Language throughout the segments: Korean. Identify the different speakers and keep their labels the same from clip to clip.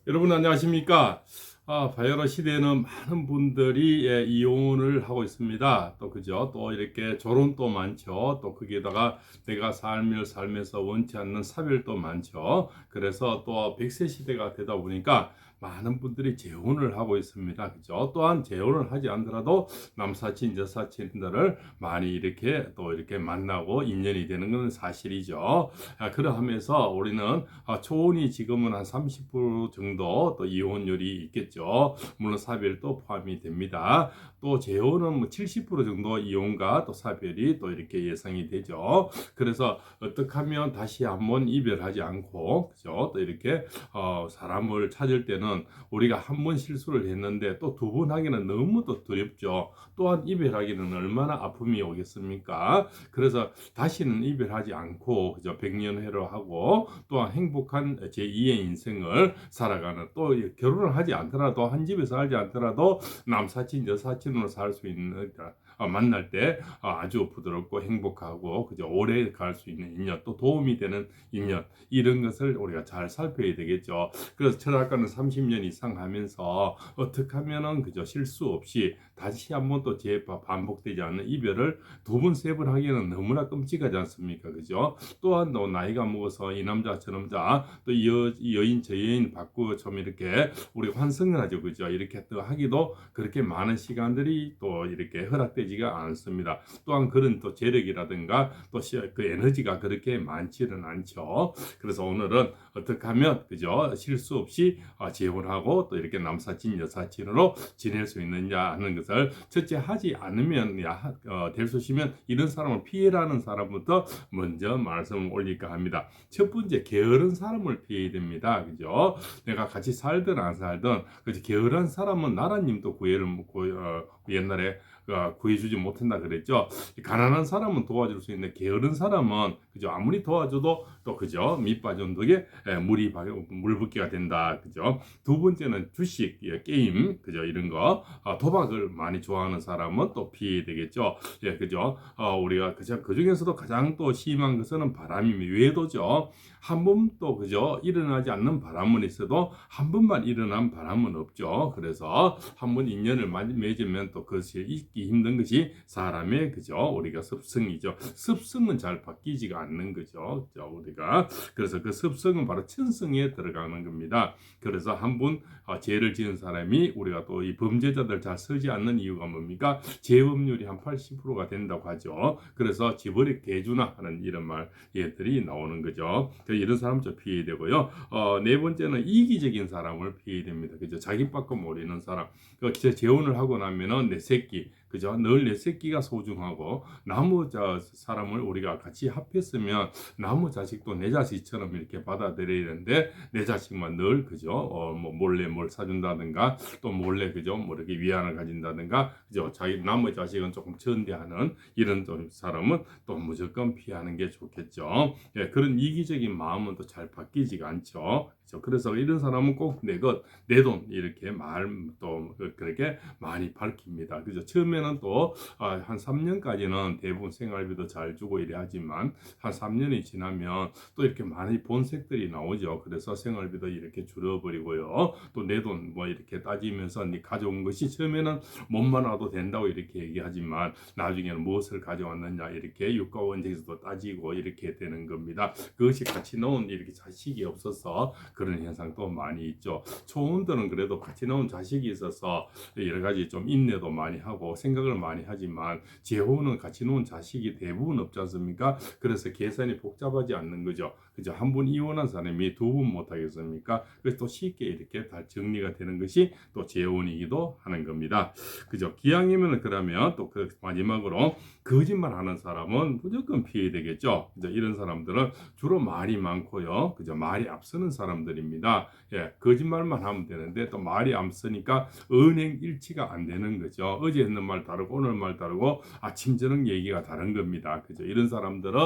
Speaker 1: 여러분 안녕하십니까? 바이러스 시대에는 많은 분들이 이혼을 하고 있습니다. 또 그죠? 또 이렇게 조론도 많죠. 또 거기에다가 내가 삶에서 원치 않는 사별도 많죠. 그래서 또 100세 시대가 되다 보니까 많은 분들이 재혼을 하고 있습니다. 그죠? 또한 재혼을 하지 않더라도 남사친, 여사친들을 많이 이렇게 또 이렇게 만나고 인연이 되는 건 사실이죠. 그러하면서 우리는 초혼이 지금은 한 30% 정도 또 이혼율이 있겠죠. 물론 사별도 포함이 됩니다. 또 재혼은 뭐 70% 정도 이혼과 또 사별이 또 이렇게 예상이 되죠. 그래서 어떻게 하면 다시 한번 이별하지 않고 그죠? 또 이렇게 사람을 찾을 때는 우리가 한 번 실수를 했는데 또 두 번 하기는 너무 또 두렵죠. 또한 이별하기는 얼마나 아픔이 오겠습니까? 그래서 다시는 이별하지 않고 그저 백년회로 하고 또한 행복한 제2의 인생을 살아가는, 또 결혼을 하지 않더라도 한 집에서 살지 않더라도 남사친 여사친으로 살 수 있는 만날 때 아주 부드럽고 행복하고 그저 오래 갈 수 있는 인연, 또 도움이 되는 인연, 이런 것을 우리가 잘 살펴야 되겠죠. 그래서 철학가는 30년 이상 하면서 어떻게 하면은 그저 실수 없이 다시 한번 또 재반복되지 않는 이별을 두 번, 세 번 하기에는 너무나 끔찍하지 않습니까? 그죠? 또한 또 나이가 먹어서 이 남자, 저 남자, 또 이 여인, 저 여인 바꾸고 좀 이렇게 우리 환승을 하죠. 그죠? 이렇게 또 하기도 그렇게 많은 시간들이 또 이렇게 허락되지가 않습니다. 또한 그런 또 재력이라든가 또 그 에너지가 그렇게 많지는 않죠. 그래서 오늘은 어떻게 하면 그죠? 실수 없이 재혼하고 또 이렇게 남사친, 여사친으로 지낼 수 있느냐 하는 것을 첫째 하지 않으면 될 수 있으면 이런 사람을 피해라는 사람부터 먼저 말씀을 올릴까 합니다. 첫 번째, 게으른 사람을 피해야 됩니다. 그죠? 내가 같이 살든 안 살든 그죠? 게으른 사람은 나라님도 옛날에 구해주지 못한다 그랬죠. 가난한 사람은 도와줄 수 있는데 게으른 사람은 그죠? 아무리 도와줘도 또 그죠? 밑 빠진 덕에 물 붓기가 된다. 그죠? 두 번째는 주식, 게임, 그죠? 이런 거 도박을 많이 좋아하는 사람은 또 피해야 되겠죠. 예, 그죠? 우리가 그 중에서도 가장 또 심한 것은 바람이 외도죠. 한 번도 그죠? 일어나지 않는 바람은 있어도 한 번만 일어난 바람은 없죠. 그래서 한 번 인연을 맺으면 또 그것이 잊기 힘든 것이 사람의 그죠? 우리가 습성이죠. 습성은 잘 바뀌지가 않는 거죠. 그죠? 우리가 그래서 그 습성은 바로 천성에 들어가는 겁니다. 그래서 한 번 죄를 지은 사람이 우리가 또 이 범죄자들 잘 서지 않는 이유가 뭡니까? 재범률이 한 80%가 된다고 하죠. 그래서 지버리 개주나 하는 이런 말 얘들이 나오는 거죠. 이런 사람 좀 피해야 되고요. 네 번째는 이기적인 사람을 피해야 됩니다. 그죠? 자기 밖을 모르는 사람. 재혼을 하고 나면은 내 새끼, 그죠? 늘 내 새끼가 소중하고 나무 사람을 우리가 같이 합했으면 나무 자식도 내 자식처럼 이렇게 받아들여야 되는데 내 자식만 늘 그죠? 뭐 몰래 뭘 사준다든가 또 몰래 그죠? 뭐 이렇게 위안을 가진다든가 그죠? 자기 나무 자식은 조금 전대하는 이런 사람은 또 무조건 피하는 게 좋겠죠. 예, 그런 이기적인 마음은 또 잘 바뀌지가 않죠. 그렇죠? 그래서 이런 사람은 꼭 내 것, 내 돈 이렇게 말 또 그렇게 많이 밝힙니다. 그죠? 처음에는 또 한 3년까지는 대부분 생활비도 잘 주고 이래 하지만 한 3년이 지나면 또 이렇게 많이 본색들이 나오죠. 그래서 생활비도 이렇게 줄어버리고요. 또 내 돈 뭐 이렇게 따지면서 네 가져온 것이 처음에는 몸만 와도 된다고 이렇게 얘기하지만 나중에는 무엇을 가져왔느냐 이렇게 유가원칙에서도 따지고 이렇게 되는 겁니다. 그것이 같이 놓은 이렇게 자식이 없어서 그런 현상도 많이 있죠. 초혼들은 그래도 같이 놓은 자식이 있어서 여러 가지 좀 인내도 많이 하고 생각을 많이 하지만 재혼은 같이 놓은 자식이 대부분 없지 않습니까? 그래서 계산이 복잡하지 않는 거죠. 그죠? 한 번 이혼한 사람이 두 번 못 하겠습니까? 그래서 또 쉽게 이렇게 다 정리가 되는 것이 또 재혼이기도 하는 겁니다. 그죠? 기왕이면 그러면 또 그 마지막으로 거짓말하는 사람은 무조건 피해야 되겠죠. 그죠? 이런 사람들은 주로 말이 많고요. 그죠? 말이 앞서는 사람들입니다. 예, 거짓말만 하면 되는데 또 말이 앞서니까 언행 일치가 안 되는 거죠. 어제 했는 말 말 다르고 오늘 말 다르고 아침 저녁 얘기가 다른 겁니다. 그죠? 이런 사람들은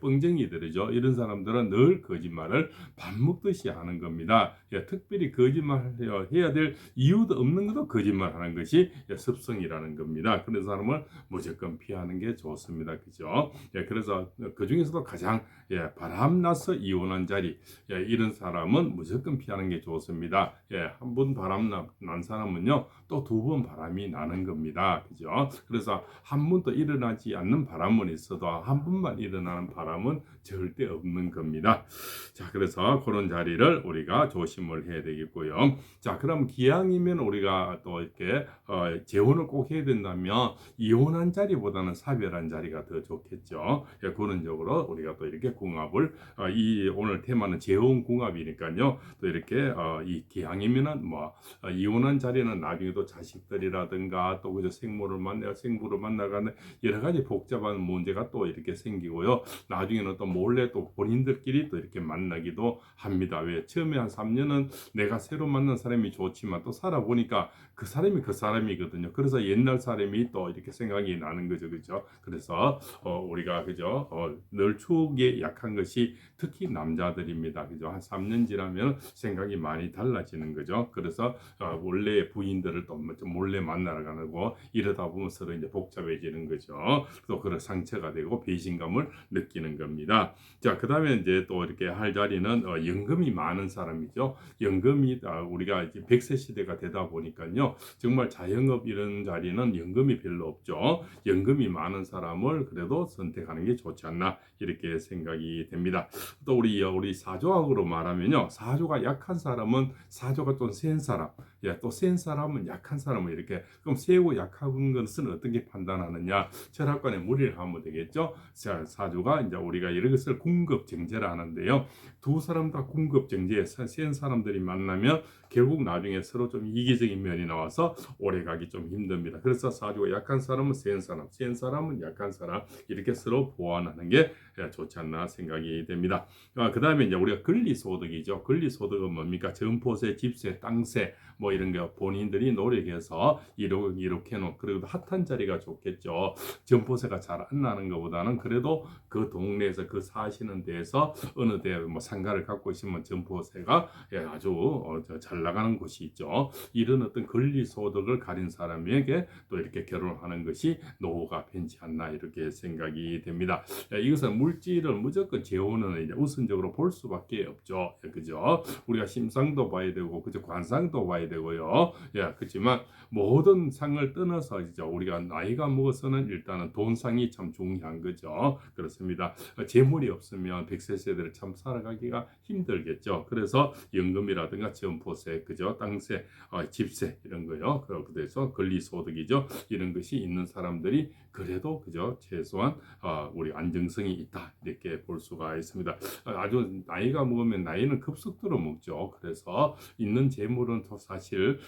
Speaker 1: 뻥쟁이들이죠. 이런 사람들은 늘 거짓말을 밥 먹듯이 하는 겁니다. 특별히 거짓말 해야 될 이유도 없는 것도 거짓말하는 것이 습성이라는 겁니다. 그런 사람을 무조건 피하는 게 좋습니다. 그죠? 그래서 그 중에서도 가장 바람나서 이혼한 자리 이런 사람은 무조건 피하는 게 좋습니다. 한 번 바람 난 사람은요 또 두 번 바람이 나는 겁니다. 그죠? 그래서 한 번도 일어나지 않는 바람은 있어도 한 번만 일어나는 바람은 절대 없는 겁니다. 자, 그래서 그런 자리를 우리가 조심을 해야 되겠고요. 자, 그럼 기왕이면 우리가 또 이렇게 재혼을 꼭 해야 된다면 이혼한 자리보다는 사별한 자리가 더 좋겠죠. 그런적으로 우리가 또 이렇게 궁합을 이 오늘 테마는 재혼 궁합이니까요. 또 이렇게 이 기왕이면은 뭐 이혼한 자리는 나중에 또 자식들이라든가 또 그저 생부를 만나가는 여러 가지 복잡한 문제가 또 이렇게 생기고요. 나중에는 또 몰래 또 본인들끼리 또 이렇게 만나기도 합니다. 왜 처음에 한 3년은 내가 새로 만난 사람이 좋지만 또 살아보니까 그 사람이 그 사람이거든요. 그래서 옛날 사람이 또 이렇게 생각이 나는 거죠, 그죠? 그래서 우리가 그죠? 늘 추억에 약한 것이 특히 남자들입니다, 그죠? 한 3년 지나면 생각이 많이 달라지는 거죠. 그래서 원래 부인들을 또 몰래 만나러 가고 이러다 보면 서로 이제 복잡해지는 거죠. 또 그런 상처가 되고 배신감을 느끼는 겁니다. 자, 그다음에 이제 또 이렇게 할 자리는 연금이 많은 사람이죠. 연금이 우리가 이제 100세 시대가 되다 보니까요. 정말 자영업 이런 자리는 연금이 별로 없죠. 연금이 많은 사람을 그래도 선택하는 게 좋지 않나 이렇게 생각이 됩니다. 또 우리 사조학으로 말하면요. 사조가 약한 사람은 사조가 좀 센 사람, 또 센 사람은 약한 사람을 이렇게 그럼 세고 약한 것은 어떻게 판단하느냐? 철학관에 무리를 하면 되겠죠. 자, 사조가 이제 우리가 이런 것을 궁급정제라 하는데요. 두 사람 다 궁급정제, 센 사람들이 만나면 결국 나중에 서로 좀 이기적인 면이 나와서 오래 가기 좀 힘듭니다. 그래서 사주가 약한 사람은 센 사람, 센 사람은 약한 사람 이렇게 서로 보완하는 게 좋지 않나 생각이 됩니다. 그 다음에 이제 우리가 권리소득이죠. 권리소득은 뭡니까? 점포세, 집세, 땅세 뭐 이런 거 본인들이 노력해서 이렇게 놓은 그래도 핫한 자리가 좋겠죠. 점포세가 잘 안 나는 것보다는 그래도 그 동네에서 그 사시는 데에서 어느 데 뭐 상가를 갖고 있으면 점포세가 아주 잘 나가는 곳이 있죠. 이런 어떤 권리소득을 가진 사람에게 또 이렇게 결혼하는 것이 노후가 편치 않나 이렇게 생각이 됩니다. 이것은 물질을 무조건 재혼은 이제 우선적으로 볼 수밖에 없죠. 그죠? 우리가 심상도 봐야 되고 그죠? 관상도 봐야 되고요. 그렇지만 모든 상을 떠나서 이제 우리가 나이가 먹어서는 일단은 돈상이 참 중요한 거죠. 그렇습니다. 재물이 없으면 100세 세대를 참 살아가기가 힘들겠죠. 그래서 연금이라든가 점포세, 그죠? 땅세, 집세 이런 거요. 그래서 권리소득이죠. 이런 것이 있는 사람들이 그래도 그죠? 최소한 우리 안정성이 있다 이렇게 볼 수가 있습니다. 아주 나이가 먹으면 나이는 급속도로 먹죠. 그래서 있는 재물은 또 사실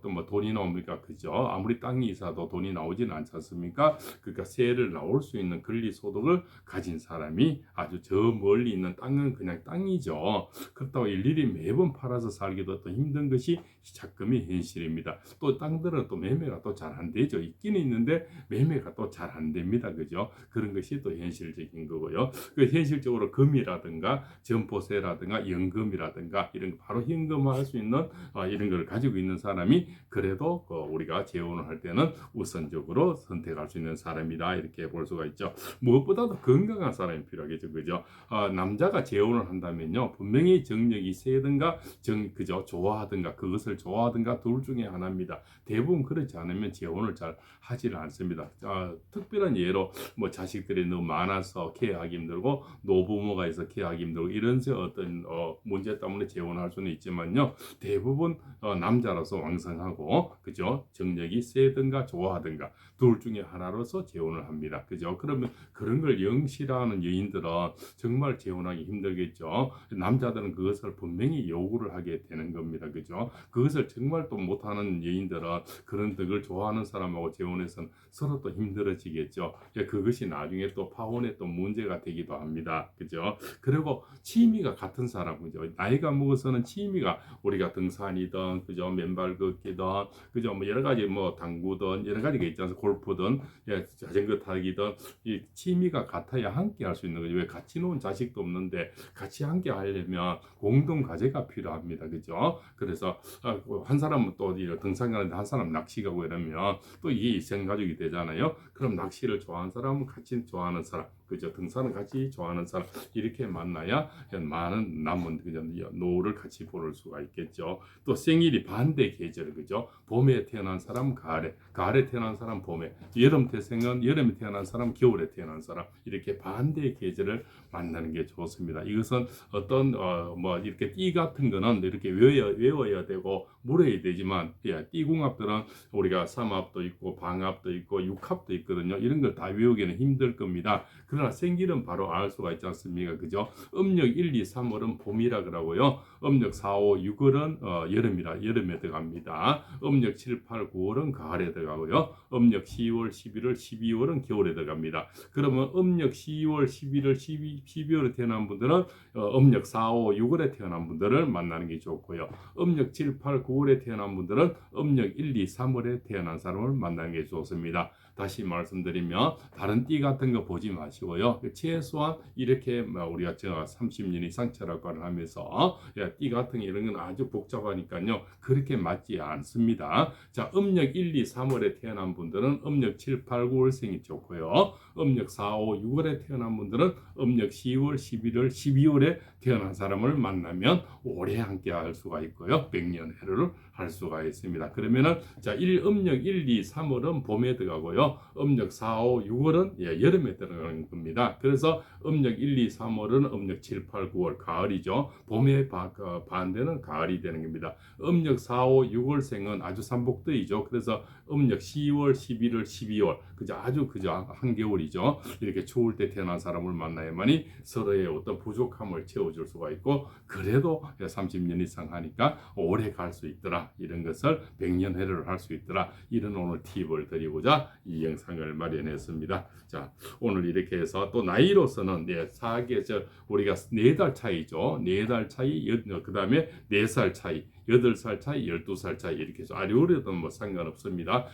Speaker 1: 또 뭐 돈이 나옵니까? 그죠? 아무리 땅이 있어도 돈이 나오지는 않지 않습니까? 그러니까 세를 나올 수 있는 권리소득을 가진 사람이 아주 저 멀리 있는 땅은 그냥 땅이죠. 그렇다고 일일이 매번 팔아서 살기도 또 힘든 것이 작금이 현실입니다. 또 땅들은 또 매매가 또 잘 안 되죠. 있기는 있는데 매매가 또 잘 안 됩니다. 그죠? 그런 것이 또 현실적인 거고요. 그 현실적으로 금이라든가 점포세라든가 연금이라든가 이런 바로 현금화할 수 있는 이런 걸 가지고 있는 사람이 그래도 우리가 재혼을 할 때는 우선적으로 선택할 수 있는 사람이다 이렇게 볼 수가 있죠. 무엇보다도 건강한 사람이 필요하겠죠. 그죠? 남자가 재혼을 한다면요. 분명히 정력이 세든가 그죠? 좋아하든가 그것을 좋아하든가 둘 중에 하나입니다. 대부분 그렇지 않으면 재혼을 잘 하지를 않습니다. 특별한 예로 뭐 자식들이 너무 많아서 케어하기 힘들고 노부모가 있어 케어하기 힘들고 이런 어떤 문제 때문에 재혼할 수는 있지만요. 대부분 남자로서 왕성하고 그죠? 정력이 세든가 좋아하든가 둘 중에 하나로서 재혼을 합니다. 그죠? 그러면 그런 걸 영시라는 여인들은 정말 재혼하기 힘들겠죠. 남자들은 그것을 분명히 요구를 하게 되는 겁니다. 그죠? 그것을 정말 또 못하는 여인들은 그런 덕을 좋아하는 사람하고 재혼해서는 서로 또 힘들어지겠죠. 그것이 나중에 또 파혼에 또 문제가 되기도 합니다. 그죠? 그리고 취미가 같은 사람, 그죠? 나이가 먹어서는 취미가 우리가 등산이든, 그죠? 맨발 걷기든, 그죠? 뭐 여러 가지 뭐 당구든 뭐 여러 가지가 있지 않습니까? 골프든 자전거 타기든 이 취미가 같아야 함께 할 수 있는 거죠. 왜 같이 노는 자식도 없는데 같이 함께 하려면 공동 과제가 필요합니다. 그죠? 그래서 한 사람은 또 등산 가는데 한 사람 낚시 가고 이러면 또 이게 일생가족이 되잖아요. 그럼 낚시를 좋아하는 사람은 같이 좋아하는 사람, 그죠? 등산을 같이 좋아하는 사람 이렇게 만나야 많은 남은 그죠? 노후를 같이 보낼 수가 있겠죠. 또 생일이 반대 계절, 그죠? 봄에 태어난 사람 가을에, 가을에 태어난 사람 봄에, 여름 태생은 여름에 태어난 사람 겨울에 태어난 사람 이렇게 반대 계절을 만나는 게 좋습니다. 이것은 어떤 뭐 이렇게 띠 같은 거는 이렇게 외워야 되고 물어야 되지만 띠궁합들은 우리가 삼합도 있고 방합도 있고 육합도 있거든요. 이런 걸 다 외우기는 힘들 겁니다. 그러나 생기는 바로 알 수가 있지 않습니까? 그죠? 음력 1, 2, 3월은 봄이라 그러고요. 음력 4, 5, 6월은 여름에 들어갑니다. 음력 7, 8, 9월은 가을에 들어가고요. 음력 10월, 11월, 12월은 겨울에 들어갑니다. 그러면 음력 10월, 11월, 12월에 태어난 분들은 음력 4, 5, 6월에 태어난 분들을 만나는 게 좋고요. 음력 7, 8, 9월에 태어난 분들은 음력 1, 2, 3월에 태어난 사람을 만나는 게 좋습니다. 다시 말씀드리면 다른 띠 같은 거 보지 마시고요. 최소한 이렇게 우리가 30년 이상 철학관을 하면서 띠 같은 이런 건 아주 복잡하니까요. 그렇게 맞지 않습니다. 자, 음력 1, 2, 3월에 태어난 분들은 음력 7, 8, 9월생이 좋고요. 음력 4, 5, 6월에 태어난 분들은 음력 10월, 11월, 12월에 태어난 사람을 만나면 오래 함께 할 수가 있고요. 백년해를 할 수가 있습니다. 그러면은 자, 음력 1, 2, 3월은 봄에 들어가고요. 음력 4, 5, 6월은 여름에 들어가는 겁니다. 그래서 음력 1, 2, 3월은 음력 7, 8, 9월 가을이죠. 봄의 반대는 가을이 되는 겁니다. 음력 4, 5, 6월생은 아주 삼복더이죠. 그래서 음력 10월, 11월, 12월 아주 한겨울이죠. 이렇게 추울 때 태어난 사람을 만나야만이 서로의 어떤 부족함을 채워줄 수가 있고 그래도 30년 이상 하니까 오래 갈 수 있더라. 이런 것을 백년해를 할 수 있더라. 이런 오늘 팁을 드리고자 이 영상을 마련했습니다. 자, 오늘 이렇게 해서 또 나이로서는 우리가 4달 차이죠. 4달 차이, 그 다음에 4살 차이, 8살 차이, 12살 차이 이렇게 해서 아래로든 뭐 상관없습니다.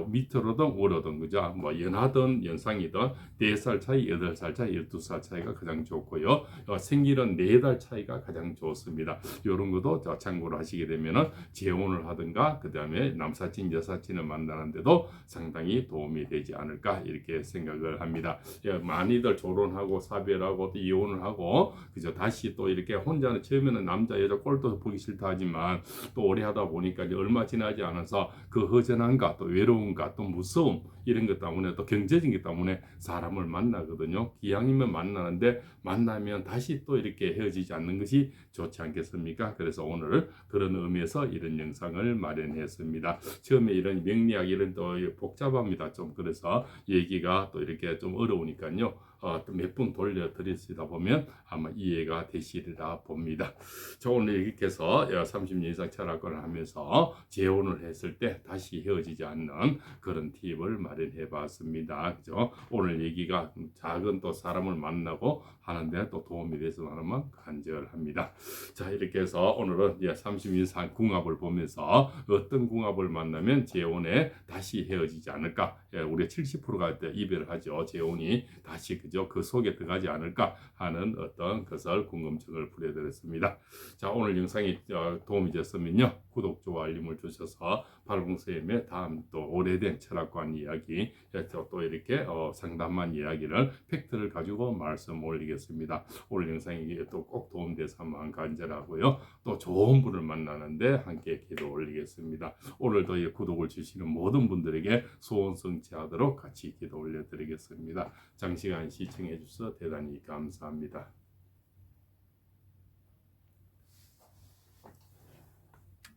Speaker 1: 밑으로든 오로든 그죠? 뭐 연하든 연상이든 4살 차이, 8살 차이, 12살 차이가 가장 좋고요. 생일은 4달 차이가 가장 좋습니다. 이런 것도 참고를 하시게 되면은 재혼을 하든가 그 다음에 남사친, 여사친을 만나는데도 상당히 도움이 되지 않을까 이렇게 생각을 합니다. 많이들 결혼하고 사별하고 또 이혼을 하고 그죠? 다시 또 이렇게 혼자는 처음에는 남자 여자 꼴도 보기 싫다 하지만 또 오래 하다 보니까 이제 얼마 지나지 않아서 그 허전함과 또 외로움과 또 무서움 이런 것 때문에 또 경제적인 것 때문에 사람을 만나거든요. 기왕이면 만나는데 만나면 다시 또 이렇게 헤어지지 않는 것이 좋지 않겠습니까? 그래서 오늘 그런 의미에서 이런 영상을 마련했습니다. 처음에 이런 명리학 이런 또 복잡합니다. 좀 그래서 얘기가 또 이렇게 좀 어려우니까요. 또 몇 분 돌려드리다 보면 아마 이해가 되시리라 봅니다. 저 오늘 이렇게 해서 30년 이상 철학관을 하면서 재혼을 했을 때 다시 헤어지지 않는 그런 팁을 마련해 봤습니다. 그죠? 오늘 얘기가 작은 또 사람을 만나고 하는데 또 도움이 됐으면 간절합니다. 자, 이렇게 해서 오늘은 30년 이상 궁합을 보면서 어떤 궁합을 만나면 재혼에 다시 헤어지지 않을까? 우리가 70%가 이별을 하죠. 재혼이 다시 그죠? 그 속에 들어가지 않을까 하는 어떤 것을 궁금증을 부려드렸습니다. 자, 오늘 영상이 도움이 됐으면요. 구독, 좋아요, 알림을 주셔서 발봉쌤의 다음 또 오래된 철학관 이야기 또 이렇게 상담한 이야기를 팩트를 가지고 말씀 올리겠습니다. 오늘 영상이 또 꼭 도움돼서만 간절하고요. 또 좋은 분을 만나는데 함께 기도 올리겠습니다. 오늘도 이 구독을 주시는 모든 분들에게 소원 성취하도록 같이 기도 올려드리겠습니다. 장시간 시청해 주셔서 대단히 감사합니다.